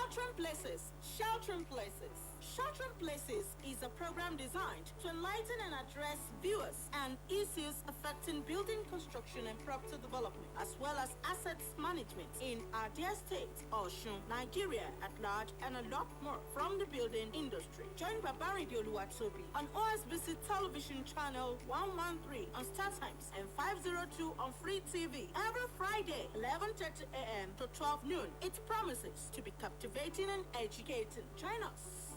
Sheltering Places. Sheltering Places. Sheltering Places is a program designed to enlighten and address viewers and issues affecting building construction and property development, as well as assets management in our dear state, Osun, Nigeria at large, and a lot more from the building industry. Join Babari Dioluwatobi on OSBC Television Channel 113 on Star Times and 502 on Free TV every Friday, 11:30 a.m. to 12 noon. It promises to be captivating and educating. Join us.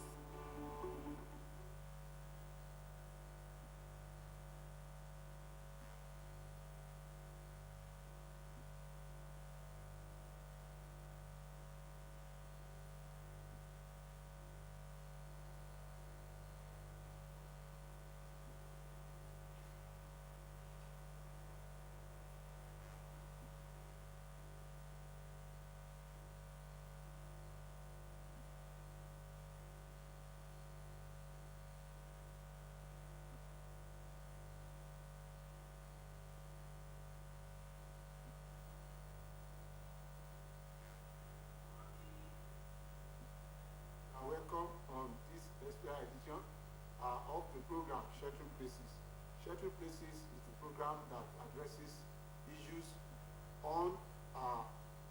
Welcome on this special edition of the program Sheltering Places. Sheltering Places is the program that addresses issues on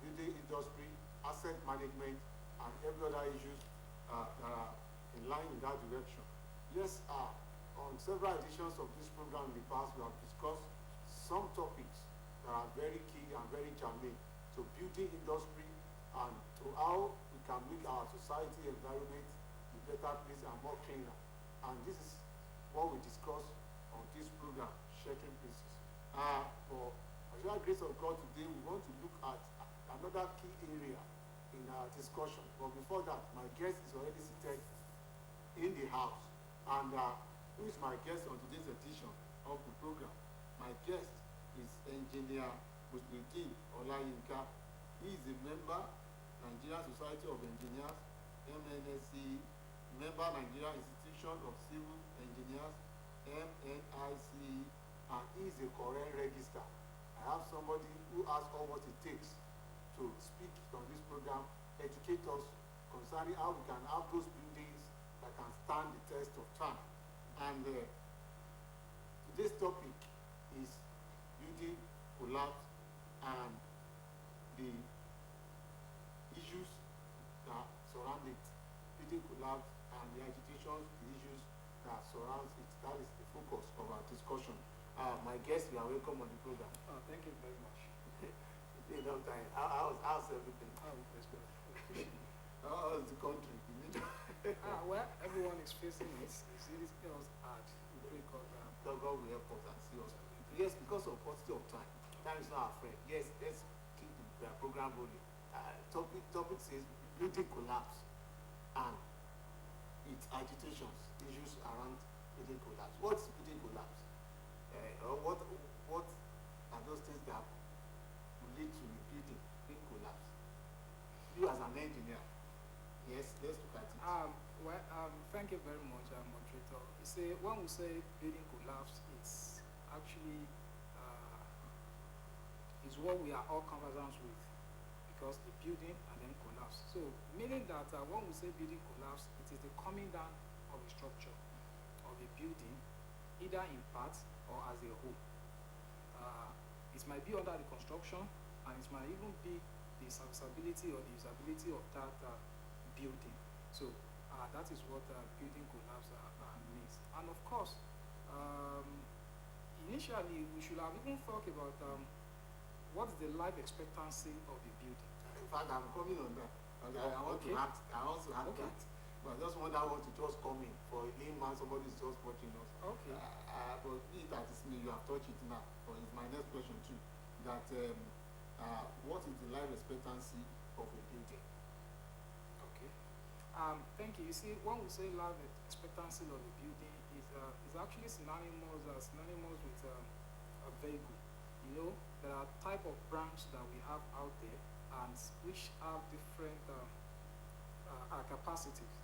building industry, asset management, and every other issues that are in line in that direction. Yes, on several editions of this program in the past, we have discussed some topics that are very key and very germane to building industry and to how we can make our society environment a better place and more cleaner. And this is what we discuss on this program, Sheltering Places. For the grace of God today, we want to look at another key area in our discussion. But before that, my guest is already seated in the house. And who is my guest on today's edition of the program? My guest is Engineer Musliuddin Olayinka. He is a member Nigerian Society of Engineers, MNSC, member Nigerian Institution of Civil Engineers, MNIC, and he is a current register. I have somebody who has all what it takes to speak on this program, educate us concerning how we can have those buildings that can stand the test of time. And today's topic is building collapse and the issues that surround it, building collapse and the agitations, the issues that surround it. That is the focus of our discussion. My guests, you are welcome on the program. Thank you very much. It's a long time. How's everything? It's good. How's the country? Well, everyone is facing it. You see, this was hard. We pray God. God will help us and see us. Yes, because of paucity of time. Time is not our friend. Yes, let's keep the program rolling. Topic says building collapse and its agitations, issues around building collapse. What's building collapse? Or what are those things that will lead to a building being collapse? You as an engineer, yes, let's look at it. Thank you very much, moderator. You say when we say building collapse, it's actually is what we are all conversant with. Because the building and then collapse. So meaning that when we say building collapse, it is the coming down of a structure of a building, either in part or as a whole. It might be under the construction, and it might even be the serviceability or the usability of that building. So that is what building collapse means. And of course, initially we should have even thought about what is the life expectancy of the building. In fact, I'm coming on that. I want to add that. But I just wonder what to just come in. For a layman, somebody is just watching us. Okay. But be that is me, you have touched it now. But it's my next question too. That what is the life expectancy of a building? Okay. Thank you. You see, when we say life expectancy of a building, is actually synonymous with a vehicle. You know, there are type of brands that we have out there, and which have different capacities.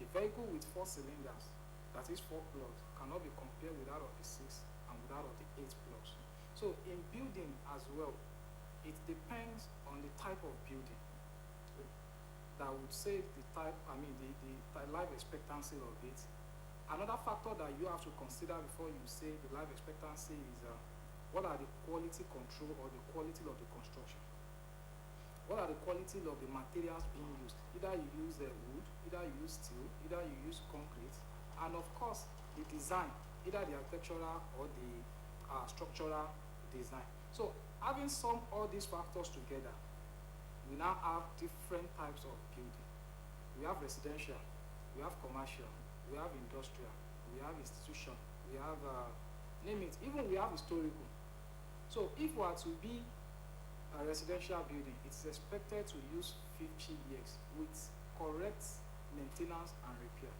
A vehicle with 4 cylinders, that is 4 plugs, cannot be compared with that of the 6 and with that of the 8 plugs. So in building as well, it depends on the type of building that would say the type, the life expectancy of it. Another factor that you have to consider before you say the life expectancy is what are the quality control or the quality of the construction? What are the quality of the materials being used? Either you use wood, either you use steel, either you use concrete, and of course the design, either the architectural or the structural design. So having summed all these factors together, we now have different types of building. We have residential, we have commercial, we have industrial, we have institution, we have name it, even we have historical. So if we are to be a residential building, it's expected to use 50 years with correct maintenance and repair.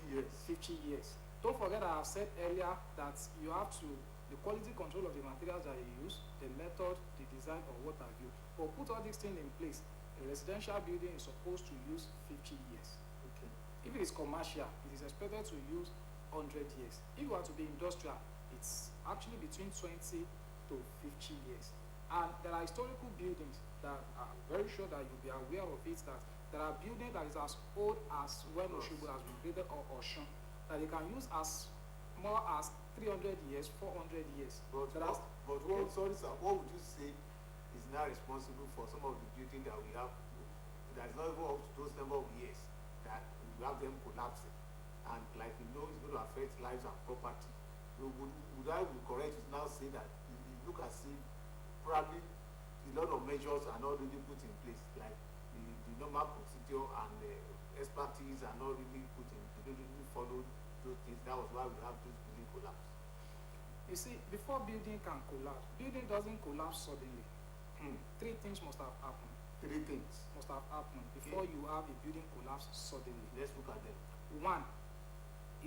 50 years. 50 years. Don't forget I have said earlier that you have to, the quality control of the materials that you use, the method, the design, or what have you. But put all these things in place. A residential building is supposed to use 50 years. Okay. If it is commercial, it is expected to use 100 years. If you are to be industrial, it's actually between 20 to 50 years. And there are historical buildings that I'm very sure that you'll be aware of it, that there are buildings that is as old as when Osogbo has been created, or Osun, that they can use as more as 300 years, 400 years. But what, sorry sir, what would you say is now responsible for some of the buildings that we have that is not even up to those number of years that we have them collapsing, and like it's going to affect lives and property? Would I be correct to now say that it look as if probably a lot of measures are not really put in place, like the normal procedure and expertise are not really put in, they don't really follow those things. That was why we have this building collapse. You see, before building can collapse, building doesn't collapse suddenly. Three things must have happened. Three things must have happened before you have a building collapse suddenly. Let's look at them. One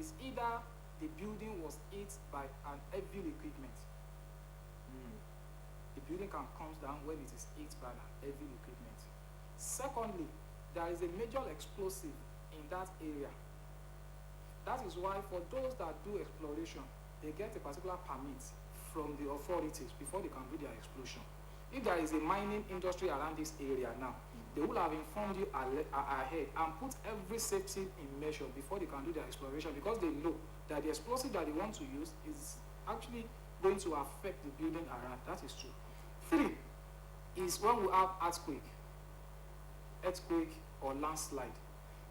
is either the building was hit by an heavy equipment. The building can come down when it is hit by an heavy equipment. Secondly, there is a major explosive in that area. That is why for those that do exploration, they get a particular permit from the authorities before they can do their explosion. If there is a mining industry around this area now, they will have informed you ahead and put every safety in measure before they can do their exploration, because they know that the explosive that they want to use is actually going to affect the building around. That is true. Three is when we have earthquake or landslide.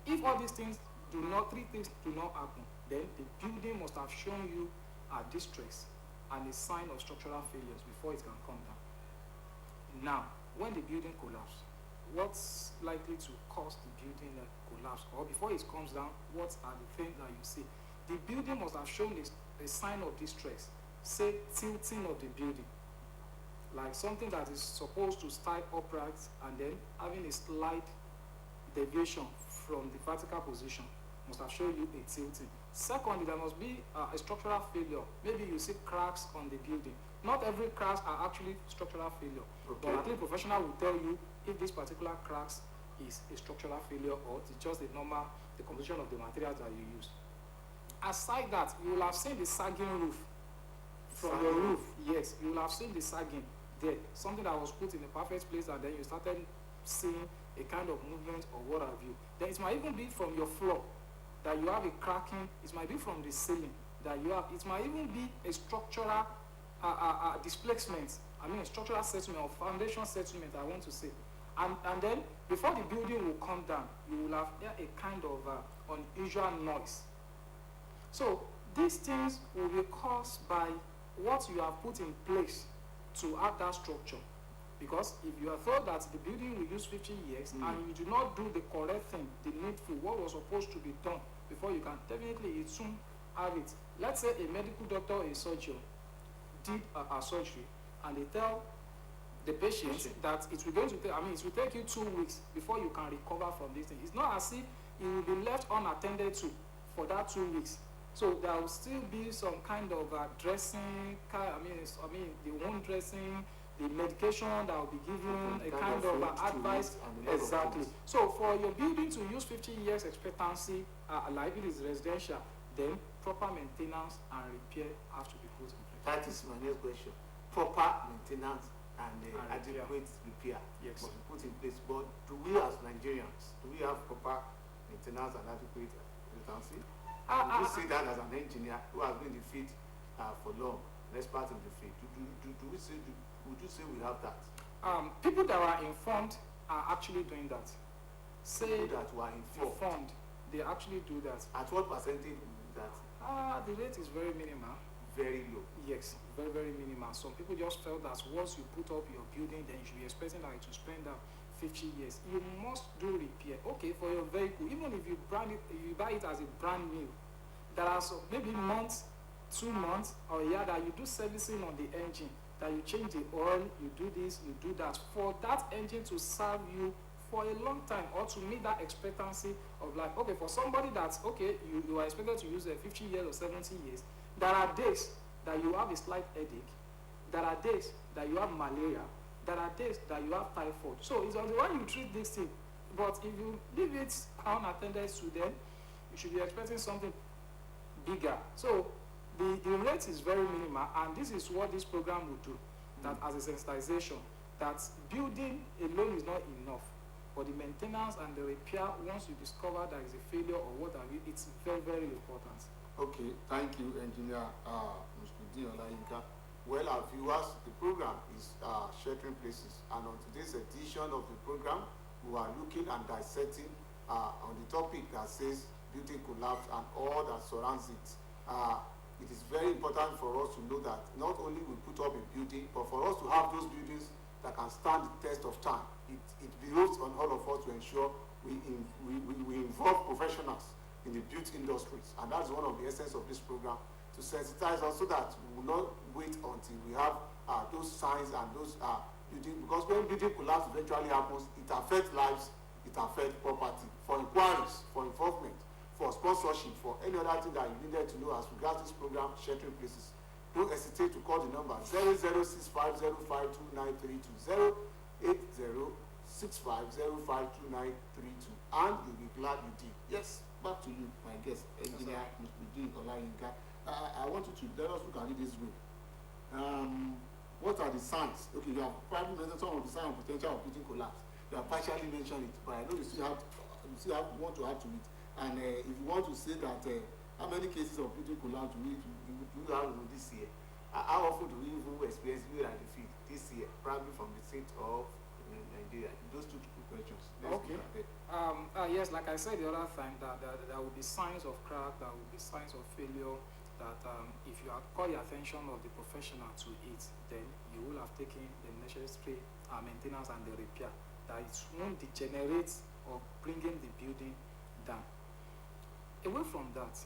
If all these things do not, three things do not happen, then the building must have shown you a distress and a sign of structural failures before it can come down. Now, when the building collapses, what's likely to cause the building collapse? Or before it comes down, what are the things that you see? The building must have shown a sign of distress, say tilting of the building, like something that is supposed to start upright and then having a slight deviation from the vertical position must have shown you a tilting. Secondly, there must be a structural failure. Maybe you see cracks on the building. Not every cracks are actually structural failure, but at least professional will tell you if this particular cracks is a structural failure or it's just the composition of the materials that you use. Aside that, you will have seen the sagging roof from your roof. Yes, you will have seen the sagging there, something that was put in a perfect place, and then you started seeing a kind of movement or what have you. Then it might even be from your floor that you have a cracking. It might be from the ceiling that you have. It might even be a structural displacement. I mean, a structural settlement or foundation settlement, I want to say. And then before the building will come down, you will have a kind of unusual noise. So these things will be caused by what you have put in place to add that structure. Because if you are told that the building will use 50 years and you do not do the correct thing, the needful, what was supposed to be done before you can, definitely it soon have it. Let's say a medical doctor or a surgeon did a surgery and they tell the patient that it will take you 2 weeks before you can recover from this thing. It's not as if it will be left unattended to for that 2 weeks. So there will still be some kind of dressing, the wound dressing, the medication that will be given, a kind of advice. Exactly. So for your building to use 50 years expectancy, like it is residential, then proper maintenance and repair have to be put in place. That is my next question. Proper maintenance and repair. adequate repair Yes. must be put in place. But do we as Nigerians, do we have proper maintenance and adequate redundancy? Would you see that as an engineer who has been in the field for long, an expert in the field? Would you say we have that? People that are informed are actually doing that. People that were informed, they actually do that. at what percentage is that? The rate is very minimal. Very low. Yes, very, very minimal. Some people just felt that once you put up your building, then you should be expecting that to spend 50 years. You must do repair. Okay, for your vehicle, even if you buy it as a brand new, there are some, maybe months, 2 months, or a year that you do servicing on the engine, that you change the oil, you do this, you do that, for that engine to serve you for a long time, or to meet that expectancy of life. Okay, for somebody that's, okay, you are expected to use 50 years or 70 years, there are days that you have a slight headache, there are days that you have malaria, there are days that you have typhoid. So it's on the way you treat this thing. But if you leave it unattended to them, you should be expecting something bigger. So the rate is very minimal, and this is what this program will do, that as a sensitization, that building alone is not enough, but the maintenance and the repair, once you discover there is a failure or what have you, it's very, very important. Okay, thank you, Engineer Mr. Olayinka. Well, our viewers, the program is Sheltering Places, and on today's edition of the program, we are looking and dissecting on the topic that says building collapse and all that surrounds it. It is very important for us to know that not only we put up a building, but for us to have those buildings that can stand the test of time. It behoves on all of us to ensure we involve professionals in the built industries, and that's one of the essence of this program, to sensitize us so that we will not wait until we have those signs and those building, because when building collapse eventually happens, it affects lives, it affects property. For inquiries, for involvement, for sponsorship, for any other thing that you needed to know as regards this program, Sheltering Places, don't hesitate to call the number 0065052932, 08065052932, and you'll be glad you did. Yes, back to you, my guest, Engineer Mr. Olayinka. I want you to let us look at it this way. What are the signs? Okay, you have probably mentioned some of the signs of potential of building collapse. You have partially mentioned it, but I know you still want to add to it. And if you want to say that, how many cases of building collapse do we have this year? How often do we even experience building at the field this year? Probably from the state of Nigeria. Those two questions. Okay. Yes, like I said the other time, that there will be signs of crack, there will be signs of failure, that if you have called the attention of the professional to it, then you will have taken the necessary maintenance and the repair, that it won't degenerate or bringing the building down. Away from that,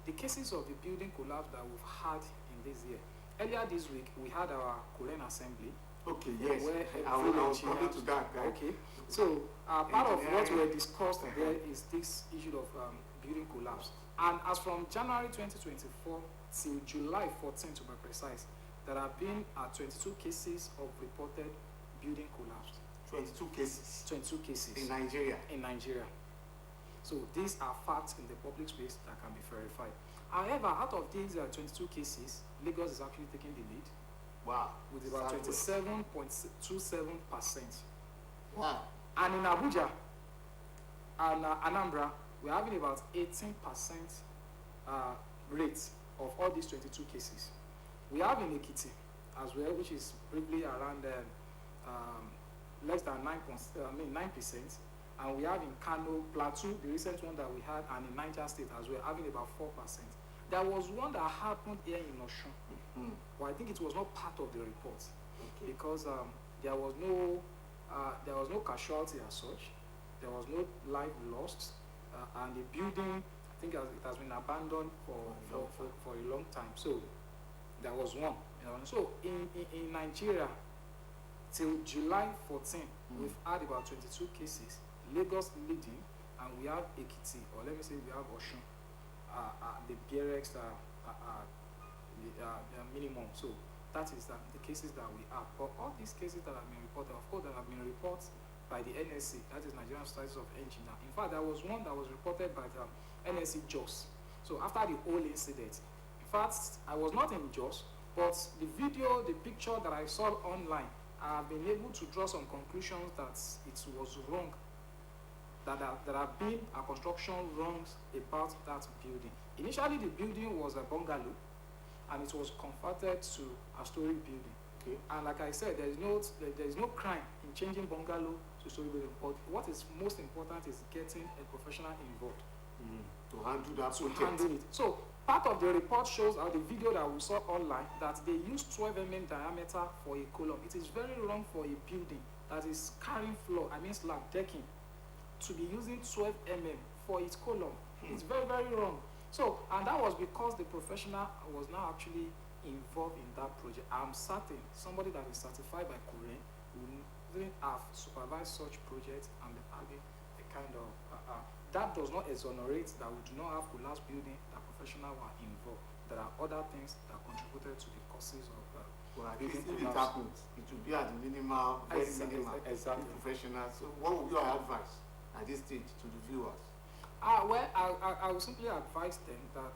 the cases of the building collapse that we've had in this year. Earlier this week, we had our Korean assembly. Okay, yes. Where I was coming to that, guy. Okay, so part of what we discussed there is this issue of building collapse. And as from January 2024 till July 14, to be precise, there have been 22 cases of reported building collapse. 22 cases. 22 cases. In Nigeria. In Nigeria. So these are facts in the public space that can be verified. However, out of these 22 cases, Lagos is actually taking the lead. Wow. With about 27.27%. Wow. And in Abuja and Anambra, we're having about 18% rate of all these 22 cases. We have in Ekiti as well, which is briefly around less than 9%. And we have in Kano, Plateau, the recent one that we had, and in Niger State as well, having about 4%. There was one that happened here in Osun, but I think it was not part of the report, because there was no casualty as such, there was no life lost, and the building, I think it has been abandoned for a long time. So there was one. So in Nigeria, till July 14, we've had about 22 cases. Lagos leading, and we have Ekiti, or let me say we have Osun. The BRX are minimum. So that is the cases that we have. But all these cases that have been reported, of course, that have been reported by the NSC, that is Nigerian Society of Engineers. In fact, there was one that was reported by the NSC Jos. So after the whole incident, in fact, I was not in Jos, but the video, the picture that I saw online, I've been able to draw some conclusions that it was wrong, that there have been a construction wrongs about that building. Initially, the building was a bungalow, and it was converted to a story building. Okay. And like I said, there is no crime in changing bungalow to story building. But what is most important is getting a professional involved To handle that to project. handle it. So part of the report shows, or the video that we saw online, that they used 12 mm diameter for a column. It is very wrong for a building that is carrying floor, slab decking, to be using 12 mm for its column. It's very, very wrong. So, and that was because the professional was now actually involved in that project. I'm certain somebody that is certified by Korean wouldn't have supervised such projects and having a kind of that does not exonerate that we do not have collapsed building, that professionals were involved. There are other things that contributed to the causes of Well, at building least if it collapse. happens, it will be at the minimal, very minimal. Exactly. Professionals. So what would be your advice at this stage to the viewers? Well, I will simply advise them that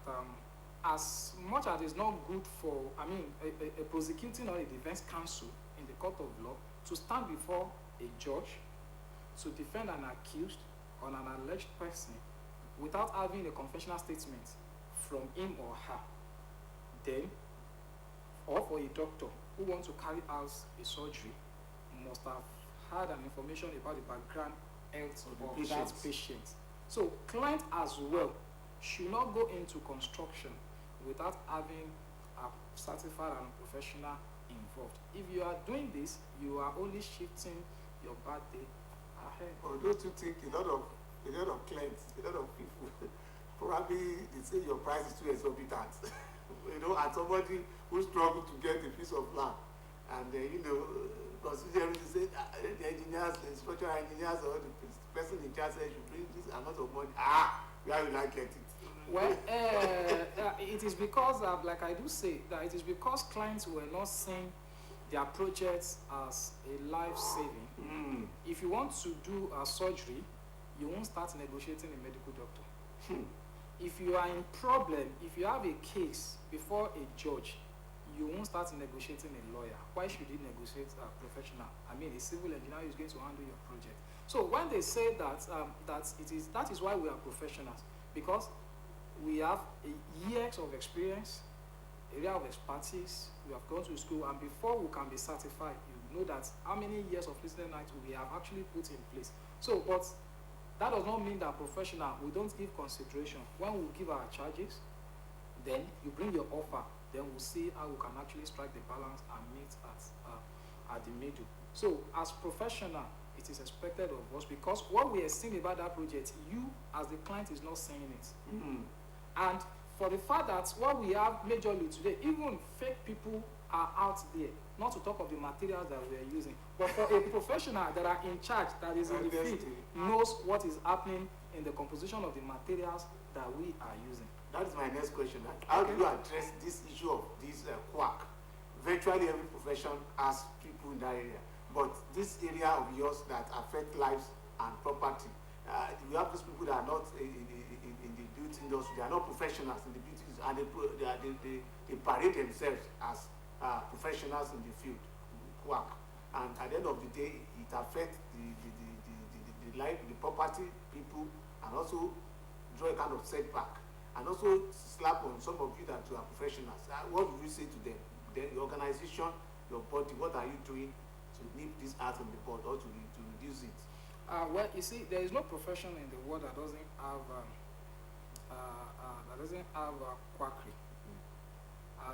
as much as it's not good for, a prosecuting or a defense counsel in the court of law to stand before a judge to defend an accused on an alleged person without having a confessional statement from him or her, then, or for a doctor who wants to carry out a surgery, must have had an information about the background health of that patient. So client as well should not go into construction without having a certified and professional involved. If you are doing this, you are only shifting your bad day ahead. Or don't you think a lot of clients, a lot of people, probably they say your price is too exorbitant. And somebody who struggled to get a piece of land, and considering to say the engineers, the structural engineers, or the person in charge says you bring this amount of money. Where will I get it? Well, it is because, like I do say, that it is because clients were not seeing their projects as a life-saving. If you want to do a surgery, you won't start negotiating a medical doctor. If you are in problem, if you have a case before a judge, you won't start negotiating a lawyer. Why should you negotiate a professional? A civil engineer who is going to handle your project. So when they say that, that is why we are professionals, because we have years of experience, area of expertise, we have gone to school, and before we can be certified, you know that how many years of listening nights we have actually put in place. So, but that does not mean that professional, we don't give consideration. When we give our charges, then you bring your offer, then we'll see how we can actually strike the balance and meet at the middle. So as professional, it is expected of us, because what we are seeing about that project, you as the client is not saying it. And for the fact that what we have majorly today, even fake people are out there, not to talk of the materials that we are using. But for a professional that are in charge, that is in the field, knows what is happening in the composition of the materials that we are using. That is my next question. How do you address this issue of this quack? Virtually every profession has people in that area. But this area of yours that affect lives and property, we have these people that are not in the beauty industry, they are not professionals in the beauty industry, and they parade themselves as professionals in the field, quack. And at the end of the day, it affects the life, the property, people, and also draw a kind of setback. And also slap on some of you that you are professionals. What do you say to them? Then the organization, your body, what are you doing to nip this out on the board or to reduce it? Well, you see, there is no profession in the world that doesn't have quackery.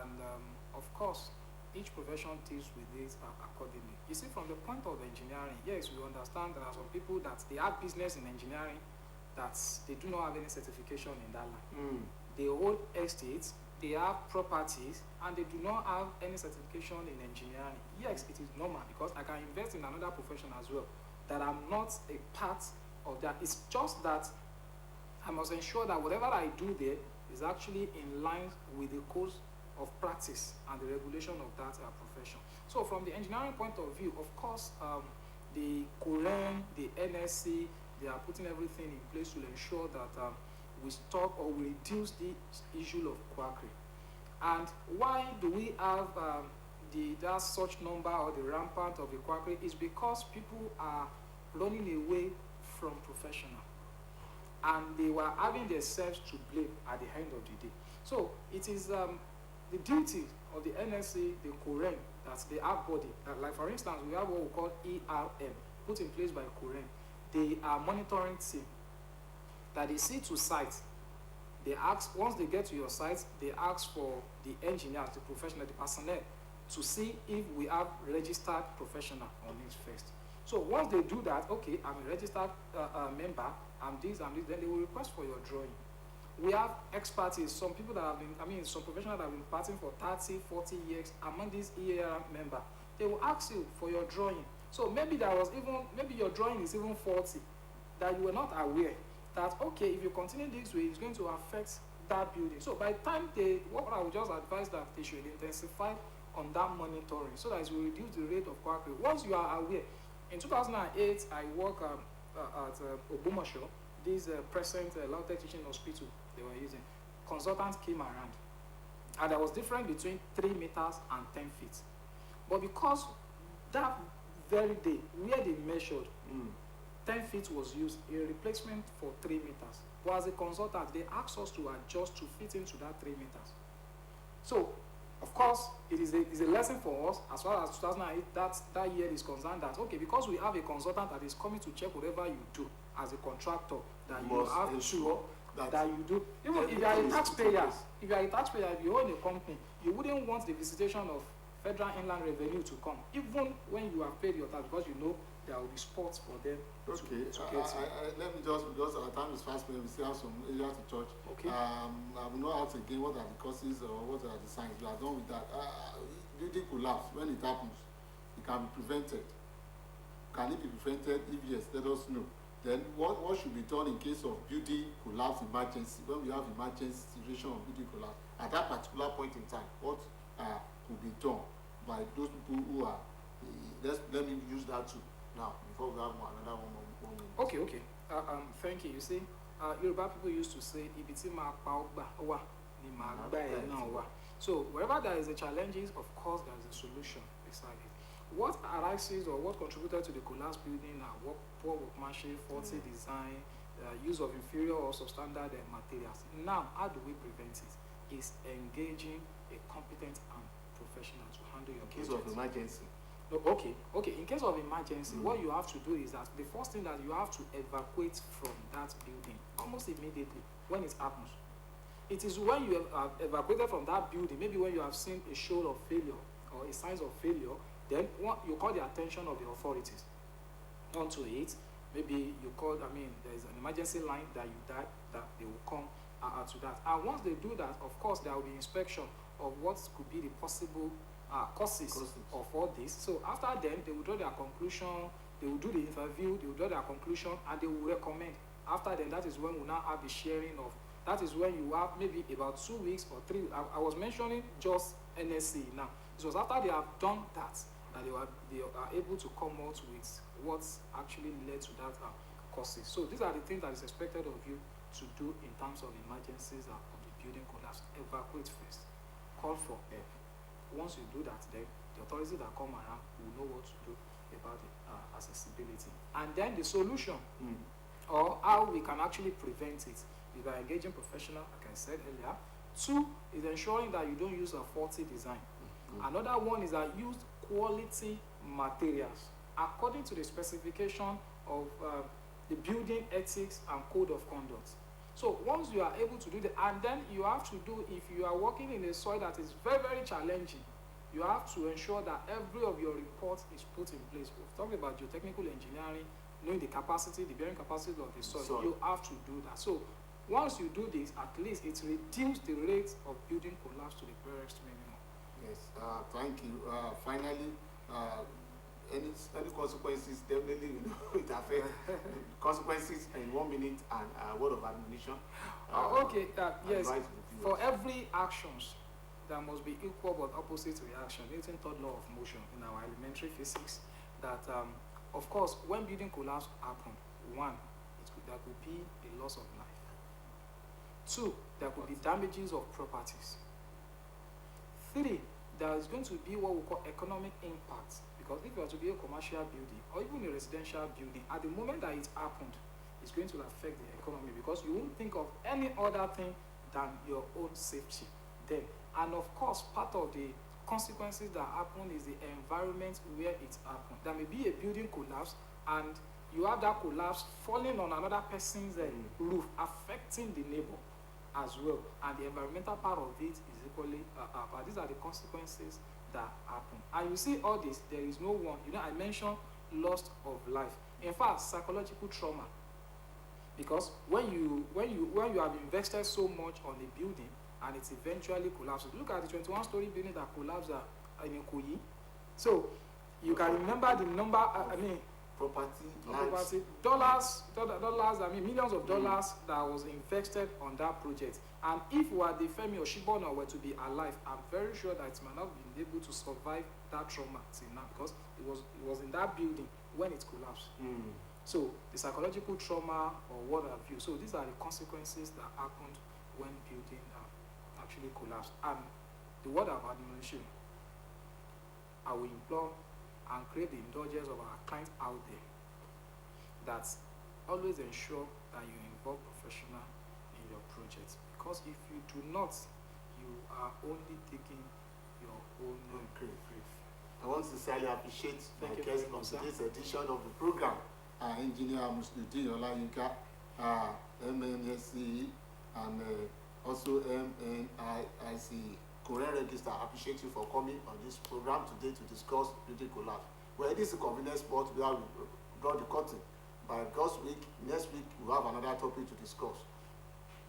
And of course, each profession deals with it accordingly. You see, from the point of engineering, yes, we understand there are some people that they have business in engineering that they do not have any certification in that line. They own estates, they have properties, and they do not have any certification in engineering. Yes, it is normal, because I can invest in another profession as well that I'm not a part of that. It's just that I must ensure that whatever I do there is actually in line with the course of practice and the regulation of that profession. So from the engineering point of view, of course, the Korean, the NSC, they are putting everything in place to ensure that we stop or we reduce the issue of quackery. And why do we have that such number or the rampant of the quackery is because people are running away from professional, and they were having themselves to blame at the end of the day. So it is the duty of the NSA, the Quran, that's the app body, that, like for instance, we have what we call ERM, put in place by Quran. They are monitoring team that they see to site. They ask, once they get to your site, they ask for the engineers, the professional, the personnel, to see if we have registered professional on it first. So once they do that, okay, I'm a registered member, I'm this, then they will request for your drawing. We have expertise, some people that have been, some professionals that have been partying for 30, 40 years among these EAR members. They will ask you for your drawing. So maybe maybe your drawing is even 40, that you were not aware that, okay, if you continue this way, it's going to affect that building. So by the time what I would just advise that they should intensify on that monitoring so that it will reduce the rate of quackery. Once you are aware, in 2008, I work at Obumasho, this present Lautech teaching hospital they were using. Consultants came around, and there was difference between 3 meters and 10 feet. But because that very day, where they measured, 10 feet was used, a replacement for 3 meters. But as a consultant, they asked us to adjust to fit into that 3 meters. So, of course, it is a lesson for us as far as 2008, that year is concerned, that, okay, because we have a consultant that is coming to check whatever you do as a contractor, that you have to ensure that you do. Even if you are a taxpayer, if you own a company, you wouldn't want the visitation of Federal Inland Revenue to come, even when you have paid your tax, because you know there will be spots for them to get to. Let me just, because our time is fast, we still have some area to touch. Okay. I will not ask again what are the causes or what are the signs. We are done with that. Building collapse, when it happens, it can be prevented. Can it be prevented? If yes, let us know. Then what should be done in case of building collapse emergency, when we have emergency situation of building collapse? At that particular point in time, what could be done by those people who are, let me use that too now, before we have another one minute. Okay. Thank you. You see, Yoruba people used to say, "Ibiti ma pa ogba wa ni ma gba e na wa." So wherever there is a challenge, of course there is a solution beside it. What arises or what contributed to the collapse building are poor workmanship, faulty design, use of inferior or substandard materials. Now, how do we prevent it? Is engaging a competent and professional to handle your case of emergency. No, okay. In case of emergency, what you have to do is that the first thing that you have to evacuate from that building almost immediately when it happens. It is when you have evacuated from that building, maybe when you have seen a show of failure or a signs of failure, then you call the attention of the authorities onto it. Maybe you call, there is an emergency line that they will come to that. And once they do that, of course, there will be inspection of what could be the possible causes of all this. So after then, they will draw their conclusion, they will do the interview, they will draw their conclusion, and they will recommend. After then, that is when we now have the sharing of, that is when you have maybe about 2 weeks or 3. I was mentioning just NSC now. It was after they have done that they are able to come out with what actually led to that causes. So these are the things that is expected of you to do in terms of emergencies of the building collapse. Evacuate first. Call for help. Once you do that, then the authorities that come around will know what to do about the accessibility. And then the solution, or how we can actually prevent it, is by engaging professionals, like I said earlier. 2 is ensuring that you don't use a faulty design. Another one is that use quality materials according to the specification of the building ethics and code of conduct. So once you are able to do that, and then you have to do, if you are working in a soil that is very, very challenging, you have to ensure that every of your reports is put in place. We've talked about geotechnical engineering, knowing the capacity, the bearing capacity of the soil. You have to do that. So once you do this, at least it reduces the rate of building collapse to the barest minimum. Yes, thank you. Finally, any consequences, definitely it affects consequences in 1 minute, and a word of admonition. Yes, for every actions, there must be equal but opposite reaction. Newton's third law of motion in our elementary physics, that of course, when building collapse happen, 1, there could be a loss of life. 2, there could be damages of properties. 3, there is going to be what we call economic impact, because if you are to be a commercial building or even a residential building, at the moment that it happened, it's going to affect the economy, because you won't think of any other thing than your own safety then. And of course, part of the consequences that happen is the environment where it happened. There may be a building collapse, and you have that collapse falling on another person's roof, affecting the neighbor as well, and the environmental part of it is equally but these are the consequences that happen. And you see all this, there is no one, I mentioned loss of life. In fact, psychological trauma, because when you have invested so much on a building and it eventually collapses. Look at the 21-story building that collapsed in Ikoyi. So you can remember the number, property, dollars, millions of dollars that was invested on that project. And if Femi or Shibona were to be alive, I'm very sure that it might not have been able to survive that trauma till now, because it was in that building when it collapsed. So the psychological trauma or what have you. So these are the consequences that happened when building actually collapsed. And the word of admonition, I will implore and create the indulgence of our clients out there, that always ensure that you involve professional in your project, because if you do not, you are only taking your own grief. I want to sincerely appreciate my Thank you guest very on much, sir. today's edition of the program, Engineer Musnudin Olayinka, MNSC, and also MNIC Korean Register. I appreciate you for coming on this program today to discuss building collapse. Well, this is a convenient spot where we draw the curtain. By God's week, next week, we'll have another topic to discuss.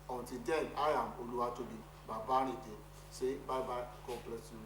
Until then, I am Oluwatobi Babanide. Say bye-bye. God bless you.